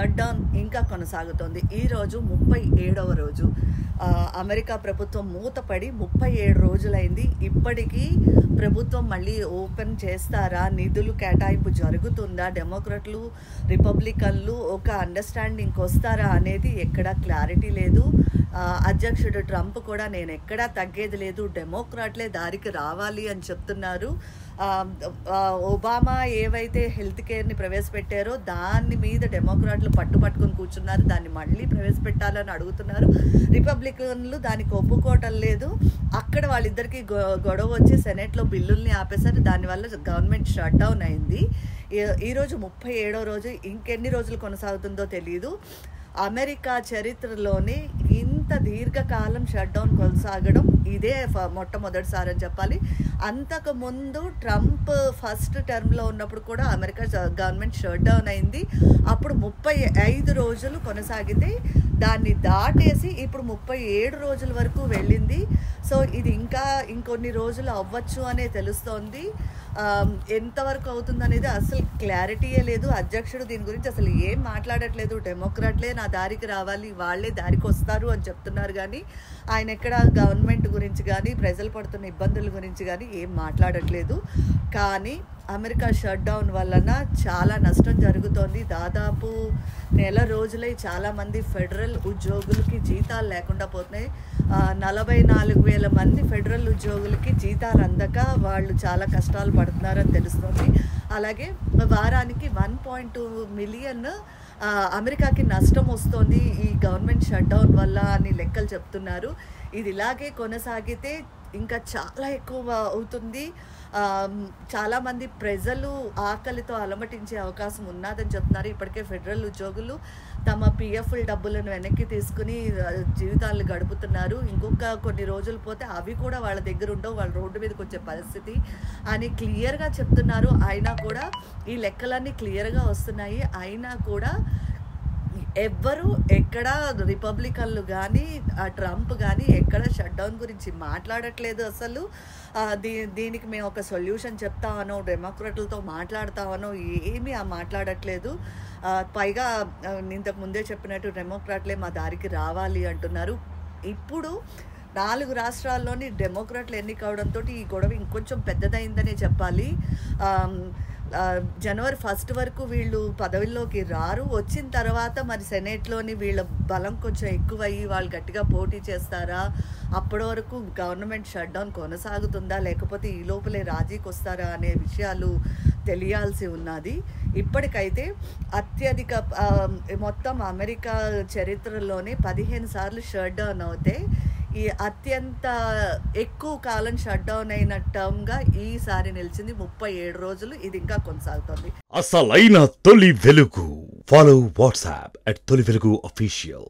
Shut down ఇంకా కొనసాగుతోంది. ఈరోజు 37వ రోజు. అమెరికా ప్రభుత్వం మూతపడి 37 రోజులైంది. ఇప్పటికీ ప్రభుత్వం మళ్ళీ ఓపెన్ చేస్తారా, నిధులు కేటాయింపు జరుగుతుందా, డెమోక్రాట్లు రిపబ్లికన్లు ఒక అండర్స్టాండింగ్కి వస్తారా అనేది ఎక్కడా క్లారిటీ లేదు. అధ్యక్షుడు ట్రంప్ కూడా నేను ఎక్కడా తగ్గేది లేదు, డెమోక్రాట్లే దారికి రావాలి అని చెప్తున్నారు. ఒబామా ఏవైతే హెల్త్ కేర్ని ప్రవేశపెట్టారో దాని మీద డెమోక్రాట్లు పట్టుకొని కూర్చున్నారు. దాన్ని మళ్ళీ ప్రవేశపెట్టాలని అడుగుతున్నారు. రిపబ్లికన్లు దానికి ఒప్పుకోవటం లేదు. అక్కడ వాళ్ళిద్దరికీ గొడవ వచ్చి సెనెట్లో బిల్లుల్ని ఆపేశారు. దానివల్ల గవర్నమెంట్ షట్ డౌన్ అయింది. ఈరోజు 37వ రోజు. ఇంకెన్ని రోజులు కొనసాగుతుందో తెలియదు. అమెరికా చరిత్రలోనే ఇంత దీర్ఘకాలం షట్ డౌన్ కొనసాగడం ఇదే మొట్టమొదటిసారి అని చెప్పాలి. అంతకుముందు ట్రంప్ ఫస్ట్ టర్మ్లో ఉన్నప్పుడు కూడా అమెరికా గవర్నమెంట్ షట్ డౌన్ అయింది. అప్పుడు 35 రోజులు కొనసాగితే దాన్ని దాటేసి ఇప్పుడు 37 రోజుల వరకు వెళ్ళింది. సో ఇది ఇంకా ఇంకొన్ని రోజులు అవ్వచ్చు అనే తెలుస్తోంది. ఎంతవరకు అవుతుందనేది అసలు క్లారిటీయే లేదు. అధ్యక్షుడు దీని గురించి అసలు ఏం మాట్లాడట్లేదు. డెమోక్రాట్లే నా దారికి రావాలి, వాళ్ళే దారికి వస్తారు అని చెప్తున్నారు. కానీ ఆయన ఎక్కడ గవర్నమెంట్ గురించి కానీ ప్రజలు పడుతున్న ఇబ్బందుల గురించి కానీ ఏం మాట్లాడట్లేదు. కానీ అమెరికా షట్ డౌన్ వలన చాలా నష్టం జరుగుతోంది. దాదాపు నెల రోజులై చాలామంది ఫెడరల్ ఉద్యోగులకి జీతాలు లేకుండా పోతున్నాయి. 44,000 మంది ఫెడరల్ ఉద్యోగులకి జీతాలు అందక వాళ్ళు చాలా కష్టాలు పడుతున్నారని తెలుస్తుంది. అలాగే వారానికి 1.2 మిలియన్ అమెరికాకి నష్టం వస్తుంది ఈ గవర్నమెంట్ షట్ డౌన్ వల్ల అని లెక్కలు చెప్తున్నారు. ఇది ఇలాగే కొనసాగితే ఇంకా చాలా ఎక్కువ అవుతుంది. చాలామంది ప్రజలు ఆకలితో అలమటించే అవకాశం ఉన్నదని చెప్తున్నారు. ఇప్పటికే ఫెడరల్ ఉద్యోగులు తమ పిఎఫ్ డబ్బులను వెనక్కి తీసుకుని జీవితాలు గడుపుతున్నారు. ఇంకొక కొన్ని రోజులు పోతే అవి కూడా వాళ్ళ దగ్గర ఉండవు, వాళ్ళ రోడ్డు మీదకి వచ్చే పరిస్థితి అని క్లియర్గా చెప్తున్నారు. అయినా కూడా ఈ లెక్కలన్నీ క్లియర్గా వస్తున్నాయి. అయినా కూడా ఎవ్వరు ఎక్కడ రిపబ్లికన్లు కానీ ట్రంప్ కానీ ఎక్కడ షట్ డౌన్ గురించి మాట్లాడట్లేదు. అసలు దీనికి మేము ఒక సొల్యూషన్ చెప్తామనో డెమోక్రాట్లతో మాట్లాడతామనో ఏమీ మాట్లాడట్లేదు. పైగా ఇంతకు ముందే చెప్పినట్టు డెమోక్రాట్లే మా దారికి రావాలి అంటున్నారు. ఇప్పుడు 4 రాష్ట్రాల్లోని డెమోక్రాట్లు ఎన్నికవడంతో ఈ గొడవ ఇంకొంచెం పెద్దదైందనే చెప్పాలి. జనవరి 1 వరకు వీళ్ళు పదవిలోకి రారు. వచ్చిన తర్వాత మరి సెనేట్లోని వీళ్ళ బలం కొంచెం ఎక్కువయ్యి వాళ్ళు గట్టిగా పోటీ చేస్తారా, అప్పటి వరకు గవర్నమెంట్ షట్ డౌన్ కొనసాగుతుందా, లేకపోతే ఈ లోపలే రాజీకి వస్తారా అనే విషయాలు తెలియాల్సి ఉన్నది. ఇప్పటికైతే అత్యధిక మొత్తం అమెరికా చరిత్రలోనే 15 సార్లు షట్ డౌన్ అవుతే ఈ అత్యంత ఎక్కువ కాలం షట్ డౌన్ అయిన టర్మ్గా ఈసారి నిలిచింది. 37 రోజులు. ఇది ఇంకా కొనసాగుతోంది. అసలైన తొలి వెలుగు. ఫాలో వాట్సాప్ @తొలి వెలుగు official.